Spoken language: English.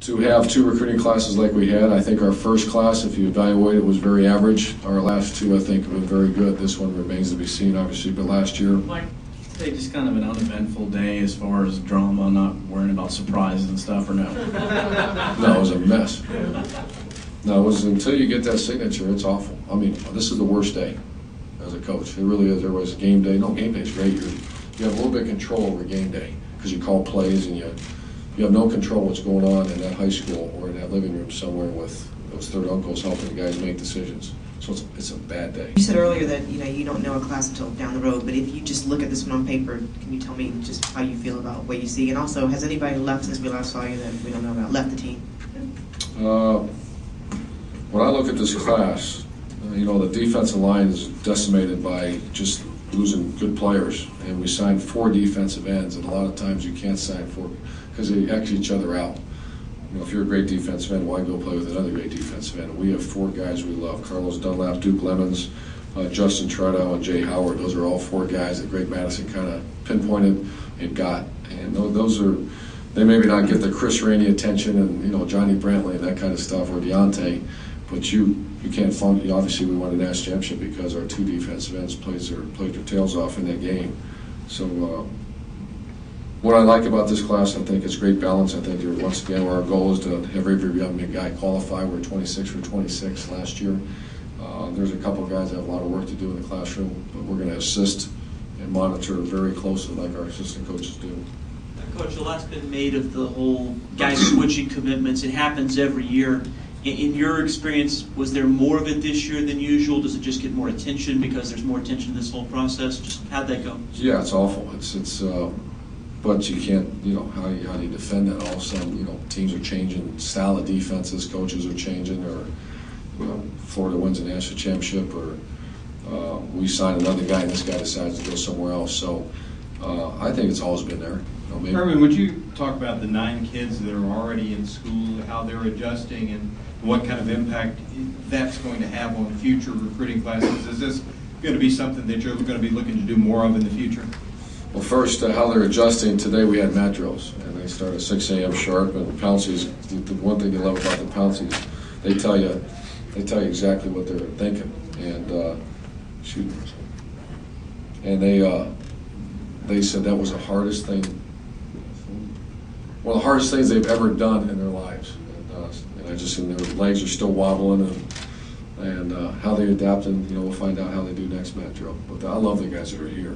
to have two recruiting classes like we had. I think our first class, if you evaluate it, was very average. Our last two, I think, have been very good. This one remains to be seen, obviously, but last year. Mike, today just kind of an uneventful day as far as drama, not worrying about surprises and stuff, or no? No, it was a mess. No, it was until you get that signature, it's awful. I mean, this is the worst day as a coach. It really is. There was game day. No, game day is great. You have a little bit of control over game day because you call plays and you have no control what's going on in that high school or in that living room somewhere with those third uncles helping the guys make decisions. So it's a bad day. You said earlier that you don't know a class until down the road, but if you just look at this one on paper, can you tell me just how you feel about what you see? And also, has anybody left since we last saw you that we don't know about, left the team? When I look at this class, the defensive line is decimated by just losing good players, and we signed 4 defensive ends, and a lot of times you can't sign 4 because they X each other out. If you're a great defensive end, why go play with another great defensive end? We have 4 guys we love: Carlos Dunlap, Duke Lemons, Justin Trudeau, and Jay Howard. Those are all 4 guys that Greg Madison kind of pinpointed and got, and they maybe not get the Chris Rainey attention and Johnny Brantley and that kind of stuff, or Deontay, but you can't fund. Obviously, we won a national championship because our 2 defensive ends played their tails off in that game. So what I like about this class, I think it's great balance. I think once again, our goal is to have every young guy qualify. We're 26 for 26 last year. There's a couple guys that have a lot of work to do in the classroom, but we're going to assist and monitor very closely like our assistant coaches do. Coach, a lot's been made of the whole guy switching commitments. It happens every year. In your experience, was there more of it this year than usual? Does it just get more attention because there's more attention to this whole process? Just how'd that go? Yeah, it's awful. But you can't, how do you defend it? All of a sudden, teams are changing style of defenses, coaches are changing, or Florida wins a national championship, or we sign another guy and this guy decides to go somewhere else. So I think it's always been there. Herman, would you talk about the 9 kids that are already in school, how they're adjusting, and what kind of impact that's going to have on future recruiting classes? Is this going to be something that you're going to be looking to do more of in the future? Well, first, how they're adjusting. Today we had mat drills, and they start at 6 a.m. sharp. And Pouncy's, the one thing they love about the Pouncy's, they tell you exactly what they're thinking, and they said that was the hardest thing. One of the hardest things they've ever done in their lives, and I just think their legs are still wobbling, and how they adapt, and we'll find out how they do next mat drill. But I love the guys that are here.